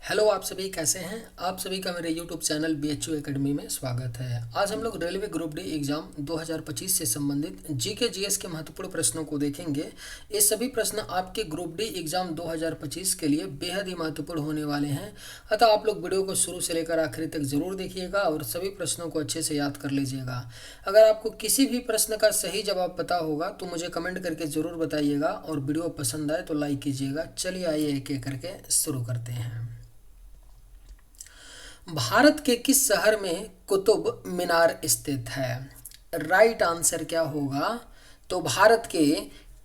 Hello, आप सभी कैसे हैं। आप सभी का मेरे यूट्यूब चैनल BHU एकेडमी में स्वागत है। आज हम लोग रेलवे ग्रुप डी एग्ज़ाम 2025 से संबंधित जीके जीएस के महत्वपूर्ण प्रश्नों को देखेंगे। ये सभी प्रश्न आपके ग्रुप डी एग्ज़ाम 2025 के लिए बेहद ही महत्वपूर्ण होने वाले हैं। अतः आप लोग वीडियो को शुरू से लेकर आखिरी तक ज़रूर देखिएगा और सभी प्रश्नों को अच्छे से याद कर लीजिएगा। अगर आपको किसी भी प्रश्न का सही जवाब पता होगा तो मुझे कमेंट करके ज़रूर बताइएगा और वीडियो पसंद आए तो लाइक कीजिएगा। चलिए आइए एक एक करके शुरू करते हैं। भारत के किस शहर में कुतुब मीनार स्थित है। राइट आंसर क्या होगा। तो भारत के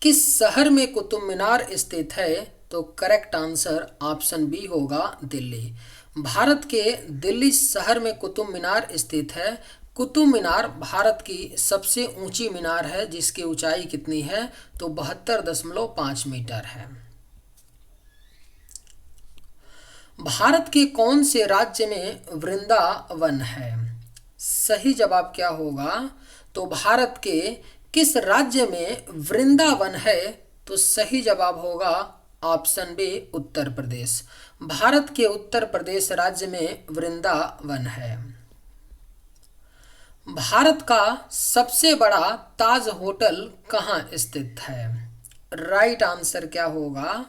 किस शहर में कुतुब मीनार स्थित है। तो करेक्ट आंसर ऑप्शन बी होगा दिल्ली। भारत के दिल्ली शहर में कुतुब मीनार स्थित है। कुतुब मीनार भारत की सबसे ऊंची मीनार है जिसकी ऊंचाई कितनी है। तो 72.5 मीटर है। भारत के कौन से राज्य में वृंदावन है। सही जवाब क्या होगा। तो भारत के किस राज्य में वृंदावन है। तो सही जवाब होगा ऑप्शन बी उत्तर प्रदेश। भारत के उत्तर प्रदेश राज्य में वृंदावन है। भारत का सबसे बड़ा ताज होटल कहाँ स्थित है। राइट आंसर क्या होगा।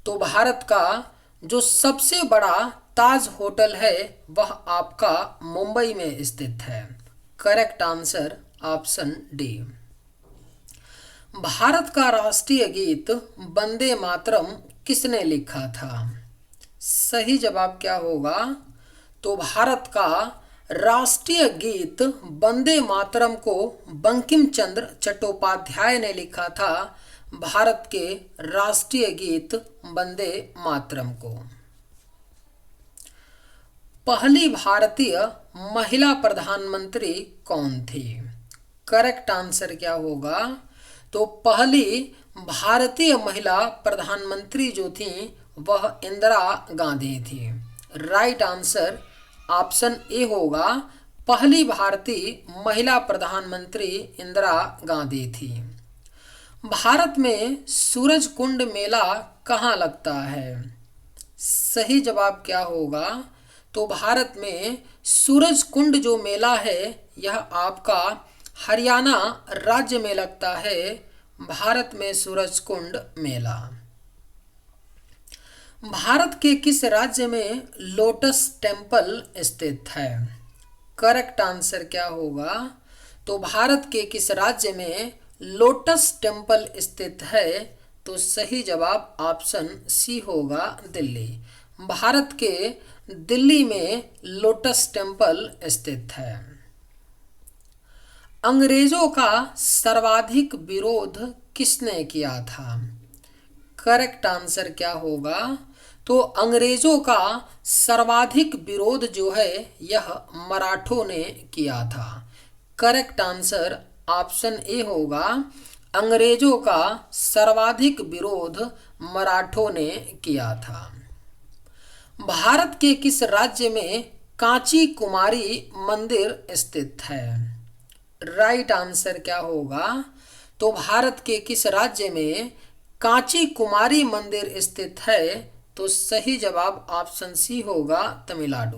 तो भारत का जो सबसे बड़ा ताज होटल है वह आपका मुंबई में स्थित है। Correct answer option D. Bharat का राष्ट्रीय गीत वंदे मातरम किसने लिखा था। सही जवाब क्या होगा। तो भारत का राष्ट्रीय गीत वंदे मातरम को बंकिम चंद्र चट्टोपाध्याय ने लिखा था। भारत के राष्ट्रीय गीत वंदे मातरम को। पहली भारतीय महिला प्रधानमंत्री कौन थी। करेक्ट आंसर क्या होगा। तो पहली भारतीय महिला प्रधानमंत्री जो थी वह इंदिरा गांधी थी। राइट आंसर ऑप्शन ए होगा। पहली भारतीय महिला प्रधानमंत्री इंदिरा गांधी थी। भारत में सूरज कुंड मेला कहाँ लगता है। सही जवाब क्या होगा। तो भारत में सूरज कुंड जो मेला है यह आपका हरियाणा राज्य में लगता है। भारत में सूरज कुंड मेला। भारत के किस राज्य में लोटस टेम्पल स्थित है। करेक्ट आंसर क्या होगा। तो भारत के किस राज्य में लोटस टेम्पल स्थित है। तो सही जवाब ऑप्शन सी होगा दिल्ली। भारत के दिल्ली में लोटस टेम्पल स्थित है। अंग्रेजों का सर्वाधिक विरोध किसने किया था। करेक्ट आंसर क्या होगा। तो अंग्रेजों का सर्वाधिक विरोध जो है यह मराठों ने किया था। करेक्ट आंसर ऑप्शन ए होगा। अंग्रेजों का सर्वाधिक विरोध मराठों ने किया था। भारत के किस राज्य में कांची कुमारी मंदिर स्थित है। राइट आंसर क्या होगा। तो भारत के किस राज्य में कांची कुमारी मंदिर स्थित है। तो सही जवाब ऑप्शन सी होगा तमिलनाडु।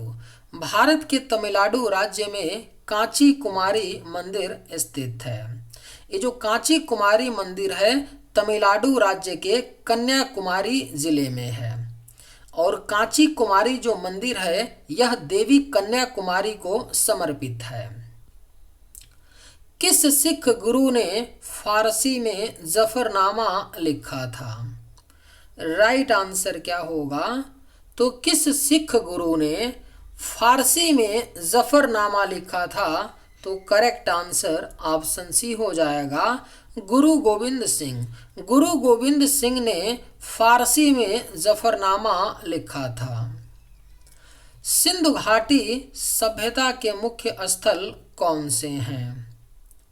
भारत के तमिलनाडु राज्य में कांची कुमारी मंदिर स्थित है। ये जो कांची कुमारी मंदिर है तमिलनाडु राज्य के कन्याकुमारी जिले में है। और कांची कुमारी जो मंदिर है यह देवी कन्याकुमारी को समर्पित है। किस सिख गुरु ने फारसी में जफरनामा लिखा था। राइट आंसर क्या होगा। तो किस सिख गुरु ने फारसी में जफरनामा लिखा था। तो करेक्ट आंसर ऑप्शन सी हो जाएगा गुरु गोविंद सिंह। गुरु गोविंद सिंह ने फारसी में जफरनामा लिखा था। सिंधु घाटी सभ्यता के मुख्य स्थल कौन से हैं।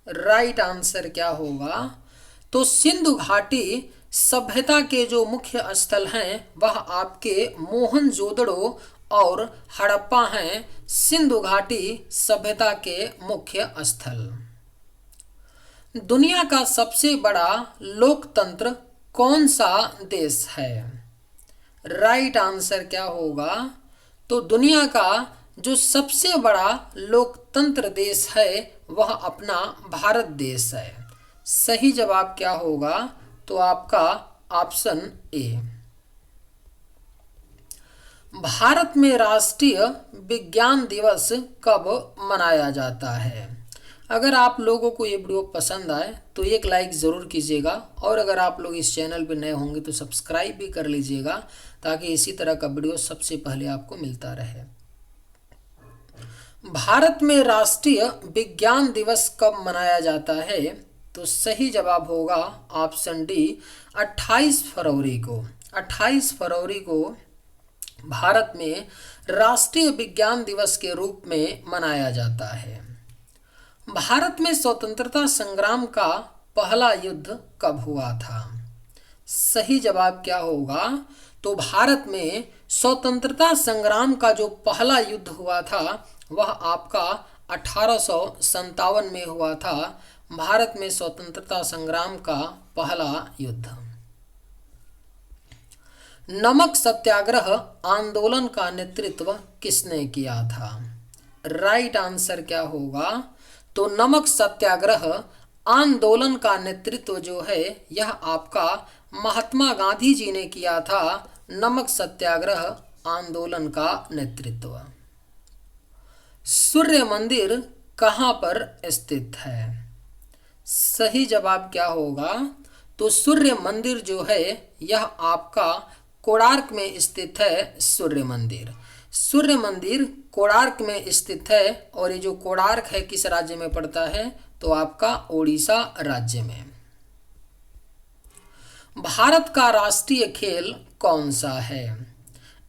राइट आंसर क्या होगा। तो सिंधु घाटी सभ्यता के जो मुख्य स्थल हैं वह आपके मोहनजोदड़ो और हड़प्पा हैं। सिंधु घाटी सभ्यता के मुख्य स्थल। दुनिया का सबसे बड़ा लोकतंत्र कौन सा देश है। राइट आंसर क्या होगा? तो दुनिया का जो सबसे बड़ा लोकतंत्र देश है वह अपना भारत देश है। सही जवाब क्या होगा? तो आपका ऑप्शन ए। भारत में राष्ट्रीय विज्ञान दिवस कब मनाया जाता है? अगर आप लोगों को ये वीडियो पसंद आए तो एक लाइक ज़रूर कीजिएगा, और अगर आप लोग इस चैनल पर नए होंगे तो सब्सक्राइब भी कर लीजिएगा, ताकि इसी तरह का वीडियो सबसे पहले आपको मिलता रहे। भारत में राष्ट्रीय विज्ञान दिवस कब मनाया जाता है? तो सही जवाब होगा ऑप्शन डी, 28 फरवरी को। 28 फरवरी को भारत में राष्ट्रीय विज्ञान दिवस के रूप में मनाया जाता है। भारत में स्वतंत्रता संग्राम का पहला युद्ध कब हुआ था? सही जवाब क्या होगा? तो भारत में स्वतंत्रता संग्राम का जो पहला युद्ध हुआ था वह आपका 1857 में हुआ था। भारत में स्वतंत्रता संग्राम का पहला युद्ध। नमक सत्याग्रह आंदोलन का नेतृत्व किसने किया था? राइट आंसर क्या होगा? तो नमक सत्याग्रह आंदोलन का नेतृत्व जो है यह आपका महात्मा गांधी जी ने किया था। नमक सत्याग्रह आंदोलन का नेतृत्व। सूर्य मंदिर कहाँ पर स्थित है? सही जवाब क्या होगा? तो सूर्य मंदिर जो है यह आपका कोणार्क में स्थित है। सूर्य मंदिर कोणार्क में स्थित है, और ये जो कोणार्क है किस राज्य में पड़ता है? तो आपका ओडिशा राज्य में। भारत का राष्ट्रीय खेल कौन सा है?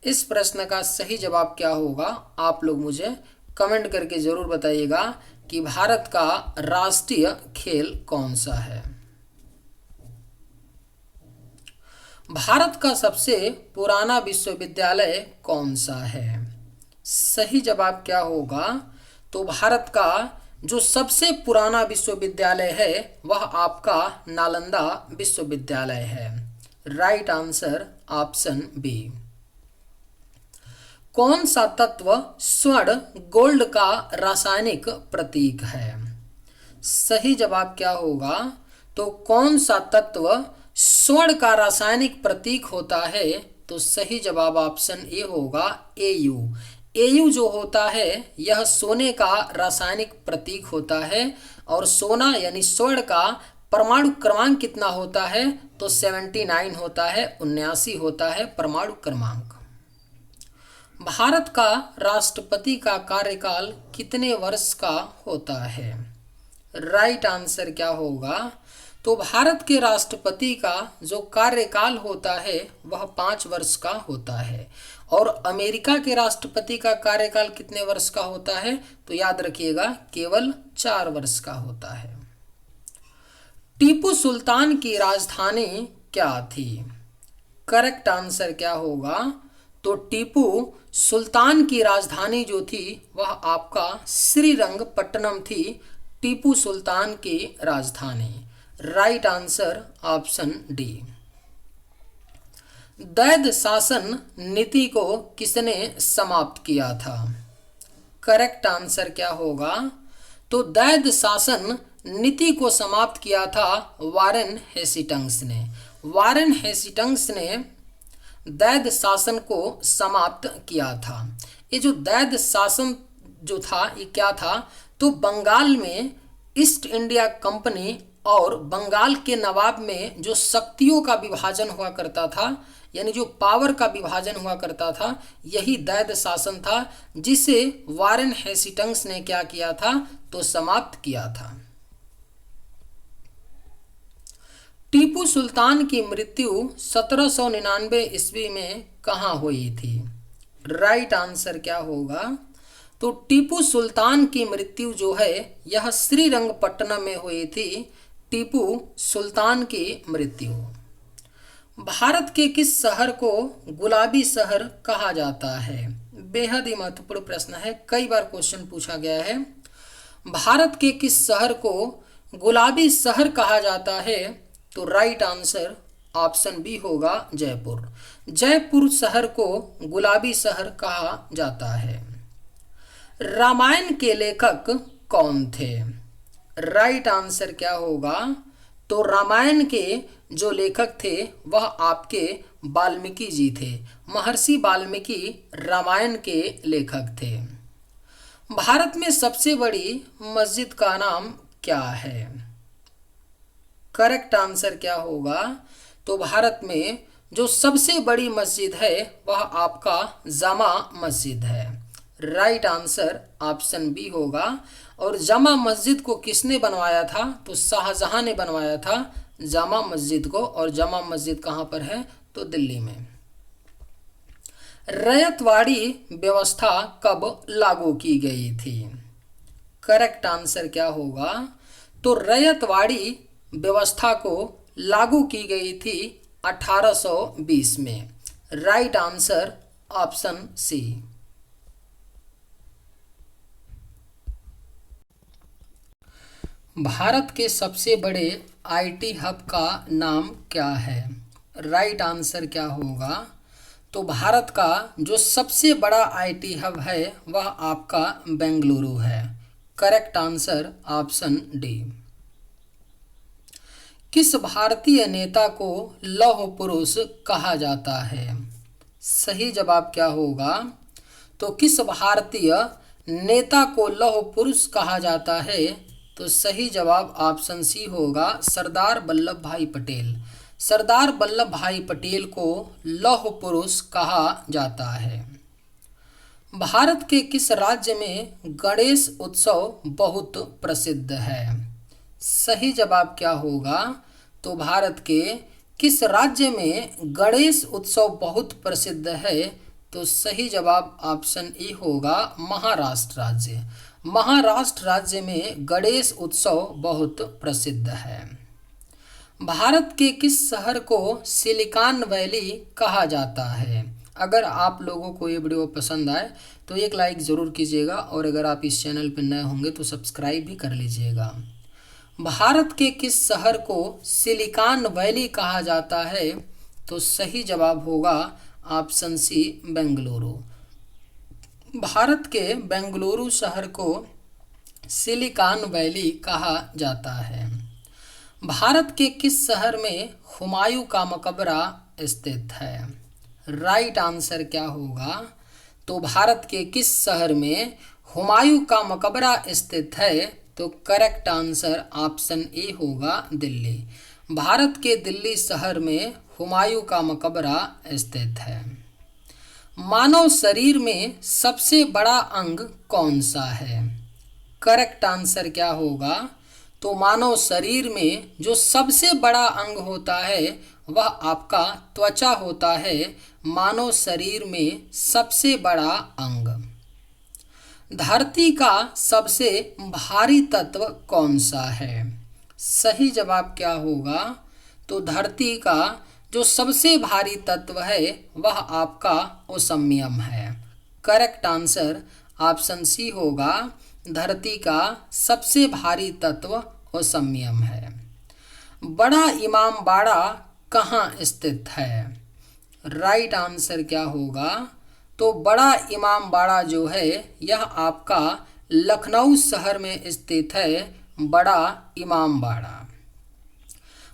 इस प्रश्न का सही जवाब क्या होगा? आप लोग मुझे कमेंट करके जरूर बताइएगा कि भारत का राष्ट्रीय खेल कौन सा है। भारत का सबसे पुराना विश्वविद्यालय कौन सा है? सही जवाब क्या होगा? तो भारत का जो सबसे पुराना विश्वविद्यालय है वह आपका नालंदा विश्वविद्यालय है। Right answer option B. कौन सा तत्व स्वर्ण गोल्ड का रासायनिक प्रतीक है? सही जवाब क्या होगा? तो कौन सा तत्व स्वर्ण का रासायनिक प्रतीक होता है? तो सही जवाब ऑप्शन ए होगा, एयू। एयू जो होता है यह सोने का रासायनिक प्रतीक होता है, और सोना यानी स्वर्ण का परमाणु क्रमांक कितना होता है? तो 79 होता है, 79 होता है परमाणु क्रमांक। भारत का राष्ट्रपति का कार्यकाल कितने वर्ष का होता है? राइट आंसर क्या होगा? तो भारत के राष्ट्रपति का जो कार्यकाल होता है वह 5 वर्ष का होता है, और अमेरिका के राष्ट्रपति का कार्यकाल कितने वर्ष का होता है? तो याद रखिएगा केवल 4 वर्ष का होता है। टीपू सुल्तान की राजधानी क्या थी? करेक्ट आंसर क्या होगा? तो टीपू सुल्तान की राजधानी जो थी वह आपका श्रीरंगपट्टनम थी। टीपू सुल्तान की राजधानी। Right answer option D. दैध शासन नीति को किसने समाप्त किया था? करेक्ट आंसर क्या होगा? तो दैध शासन नीति को समाप्त किया था वारेन हेस्टिंग्स ने। वारेन हेस्टिंग्स ने दैध शासन को समाप्त किया था। ये जो दैध शासन जो था ये क्या था? तो बंगाल में ईस्ट इंडिया कंपनी और बंगाल के नवाब में जो शक्तियों का विभाजन हुआ करता था, यानी जो पावर का विभाजन हुआ करता था, यही दैध शासन था, जिसे वारेन हेस्टिंग्स ने क्या किया था? तो समाप्त किया था। टीपू सुल्तान की मृत्यु 1799 ईस्वी में कहाँ हुई थी? राइट आंसर क्या होगा? तो टीपू सुल्तान की मृत्यु जो है यह श्रीरंगपट्टनम में हुई थी। टीपू सुल्तान की मृत्यु। भारत के किस शहर को गुलाबी शहर कहा जाता है? बेहद ही महत्वपूर्ण प्रश्न है, कई बार क्वेश्चन पूछा गया है। भारत के किस शहर को गुलाबी शहर कहा जाता है? तो राइट आंसर ऑप्शन बी होगा जयपुर। जयपुर शहर को गुलाबी शहर कहा जाता है। रामायण के लेखक कौन थे? राइट आंसर क्या होगा? तो रामायण के जो लेखक थे वह आपके वाल्मीकि जी थे। महर्षि वाल्मीकि रामायण के लेखक थे। भारत में सबसे बड़ी मस्जिद का नाम क्या है? करेक्ट आंसर क्या होगा? तो भारत में जो सबसे बड़ी मस्जिद है वह आपका जामा मस्जिद है। राइट आंसर ऑप्शन बी होगा। और जामा मस्जिद को किसने बनवाया था? तो शाहजहां ने बनवाया था जामा मस्जिद को। और जामा मस्जिद कहाँ पर है? तो दिल्ली में। रयतवाड़ी व्यवस्था कब लागू की गई थी? करेक्ट आंसर क्या होगा? तो रयतवाड़ी व्यवस्था को लागू की गई थी 1820 में। Right answer option C. Bharat के सबसे बड़े आईटी हब का नाम क्या है? राइट आंसर क्या होगा? तो भारत का जो सबसे बड़ा आईटी हब है वह आपका बेंगलुरु है। Correct answer option D. किस भारतीय नेता को लौह पुरुष कहा जाता है? सही जवाब क्या होगा? तो किस भारतीय नेता को लौह पुरुष कहा जाता है? तो सही जवाब ऑप्शन सी होगा, सरदार वल्लभ भाई पटेल। सरदार वल्लभ भाई पटेल को लौह पुरुष कहा जाता है। भारत के किस राज्य में गणेश उत्सव बहुत प्रसिद्ध है? सही जवाब क्या होगा? तो भारत के किस राज्य में गणेश उत्सव बहुत प्रसिद्ध है? तो सही जवाब ऑप्शन ई होगा, महाराष्ट्र राज्य। महाराष्ट्र राज्य में गणेश उत्सव बहुत प्रसिद्ध है। भारत के किस शहर को सिलिकॉन वैली कहा जाता है? अगर आप लोगों को ये वीडियो पसंद आए तो एक लाइक ज़रूर कीजिएगा और अगर आप इस चैनल पर नए होंगे तो सब्सक्राइब भी कर लीजिएगा। भारत के किस शहर को सिलिकॉन वैली कहा जाता है? तो सही जवाब होगा ऑप्शन सी, बेंगलुरु। भारत के बेंगलुरु शहर को सिलिकॉन वैली कहा जाता है। भारत के किस शहर में हुमायूं का मकबरा स्थित है? राइट आंसर क्या होगा? तो भारत के किस शहर में हुमायूं का मकबरा स्थित है? तो करेक्ट आंसर ऑप्शन ए होगा, दिल्ली। भारत के दिल्ली शहर में हुमायूं का मकबरा स्थित है। मानव शरीर में सबसे बड़ा अंग कौन सा है? करेक्ट आंसर क्या होगा? तो मानव शरीर में जो सबसे बड़ा अंग होता है वह आपका त्वचा होता है। मानव शरीर में सबसे बड़ा अंग। धरती का सबसे भारी तत्व कौन सा है? सही जवाब क्या होगा? तो धरती का जो सबसे भारी तत्व है वह आपका ओसमियम है। करेक्ट आंसर ऑप्शन सी होगा, धरती का सबसे भारी तत्व ओसमियम है। बड़ा इमामबाड़ा कहाँ स्थित है? राइट आंसर क्या होगा? तो बड़ा इमामबाड़ा जो है यह आपका लखनऊ शहर में स्थित है। बड़ा इमामबाड़ा।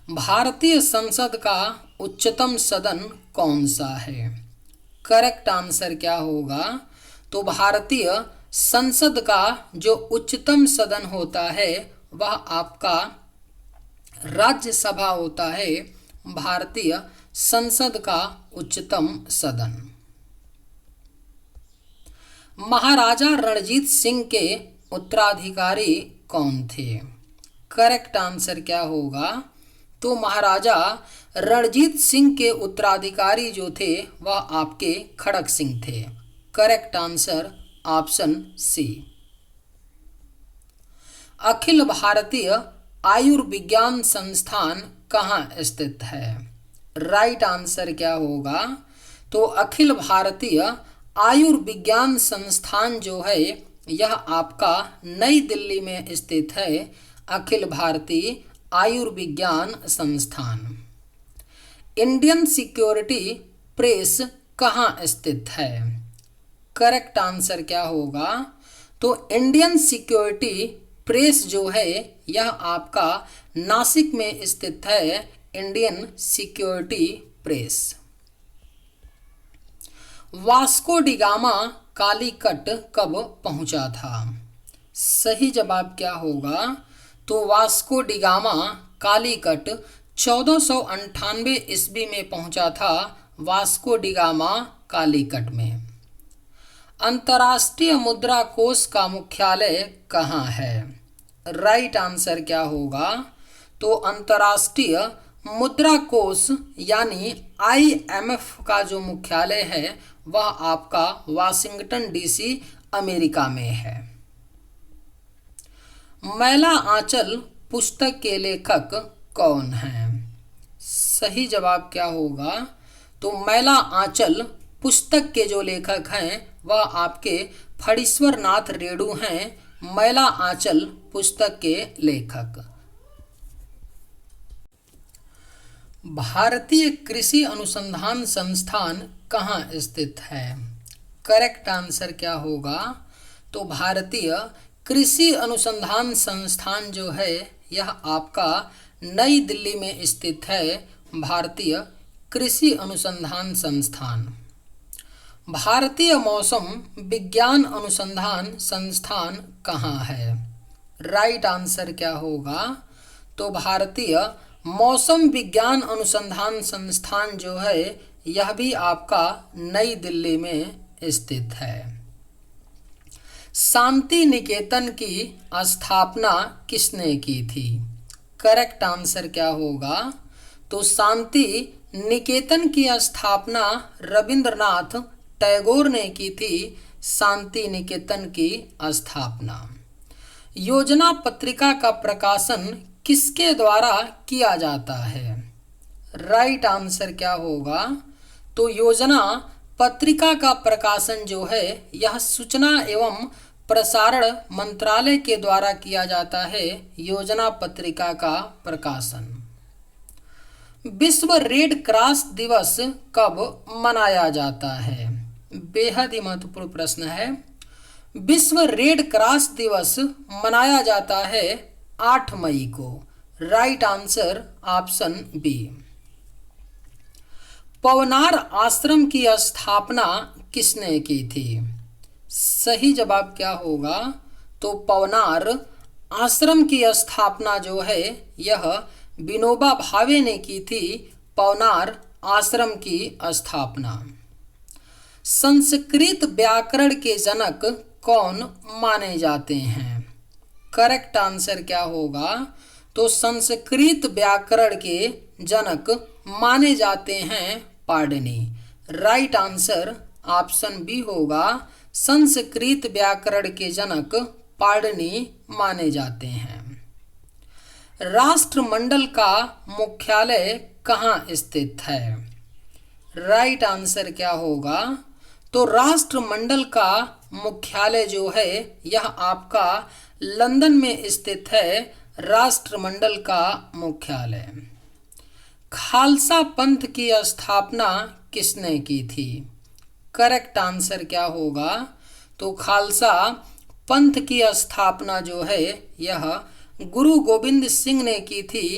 भारतीय संसद का उच्चतम सदन कौन सा है? करेक्ट आंसर क्या होगा? तो भारतीय संसद का जो उच्चतम सदन होता है वह आपका राज्यसभा होता है। भारतीय संसद का उच्चतम सदन। महाराजा रणजीत सिंह के उत्तराधिकारी कौन थे? करेक्ट आंसर क्या होगा? तो महाराजा रणजीत सिंह के उत्तराधिकारी जो थे वह आपके खड़क सिंह थे। Correct answer option C. Akhil Bharatiya Ayurvigyan संस्थान कहाँ स्थित है? राइट आंसर क्या होगा? तो अखिल भारतीय आयुर्विज्ञान संस्थान जो है यह आपका नई दिल्ली में स्थित है। अखिल भारतीय आयुर्विज्ञान संस्थान। इंडियन सिक्योरिटी प्रेस कहाँ स्थित है? करेक्ट आंसर क्या होगा? तो इंडियन सिक्योरिटी प्रेस जो है यह आपका नासिक में स्थित है। Indian security press. Vasco D gamma Calicut कब पहुंचा था? सही जवाब क्या होगा? तो वास्को डी गामा कालीकट 1498 ईस्वी में पहुंचा था। वास्को डी गामा कालीकट में। अंतर्राष्ट्रीय मुद्रा कोष का मुख्यालय कहाँ है? राइट आंसर क्या होगा? तो अंतर्राष्ट्रीय मुद्रा कोष यानी IMF का जो मुख्यालय है वह आपका वाशिंगटन DC अमेरिका में है। मैला आंचल पुस्तक के लेखक कौन हैं? सही जवाब क्या होगा? तो मैला आंचल पुस्तक के जो लेखक हैं वह आपके फणीश्वर नाथ रेणु हैं। मैला आंचल पुस्तक के लेखक। भारतीय कृषि अनुसंधान संस्थान कहाँ स्थित है? करेक्ट आंसर क्या होगा? तो भारतीय कृषि अनुसंधान संस्थान जो है यह आपका नई दिल्ली में स्थित है। भारतीय कृषि अनुसंधान संस्थान। भारतीय मौसम विज्ञान अनुसंधान संस्थान कहाँ है? राइट आंसर क्या होगा? तो भारतीय मौसम विज्ञान अनुसंधान संस्थान जो है यह भी आपका नई दिल्ली में स्थित है। शांति निकेतन की स्थापना किसने की थी? करेक्ट आंसर क्या होगा? तो शांति निकेतन की स्थापना रविंद्रनाथ टैगोर ने की थी। शांति निकेतन की स्थापना। योजना पत्रिका का प्रकाशन किसके द्वारा किया जाता है? राइट आंसर क्या होगा? तो योजना पत्रिका का प्रकाशन जो है यह सूचना एवं प्रसारण मंत्रालय के द्वारा किया जाता है। योजना पत्रिका का प्रकाशन। विश्व रेड क्रॉस दिवस कब मनाया जाता है? बेहद ही महत्वपूर्ण प्रश्न है। विश्व रेड क्रॉस दिवस मनाया जाता है 8 मई को। Right answer option B. Paunar आश्रम की स्थापना किसने की थी? सही जवाब क्या होगा? तो पवनार आश्रम की स्थापना जो है यह विनोबा भावे ने की थी। पवनार आश्रम की स्थापना। संस्कृत व्याकरण के जनक कौन माने जाते हैं? करेक्ट आंसर क्या होगा? तो संस्कृत व्याकरण के जनक माने जाते हैं Panini. Right answer option B होगा। संस्कृत व्याकरण के जनक पाणिनि माने जाते हैं। राष्ट्रमंडल का मुख्यालय कहाँ स्थित है? राइट आंसर क्या होगा? तो राष्ट्रमंडल का मुख्यालय जो है यह आपका लंदन में स्थित है। राष्ट्रमंडल का मुख्यालय। खालसा पंथ की स्थापना किसने की थी? करेक्ट आंसर क्या होगा? तो खालसा पंथ की स्थापना जो है यह गुरु गोविंद सिंह ने की थी।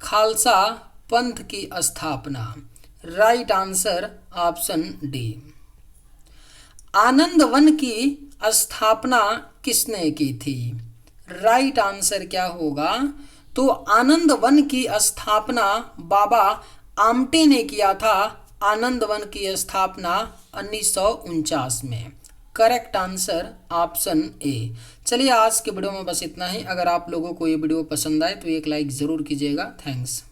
खालसा पंथ की स्थापना। Right answer option D. Anand Van की स्थापना किसने की थी? राइट आंसर क्या होगा? तो आनंद वन की स्थापना बाबा आमटे ने किया था। आनंद वन की स्थापना 1949 में। Correct answer option A. चलिए आज के वीडियो में बस इतना ही। अगर आप लोगों को ये वीडियो पसंद आए तो एक लाइक ज़रूर कीजिएगा। थैंक्स।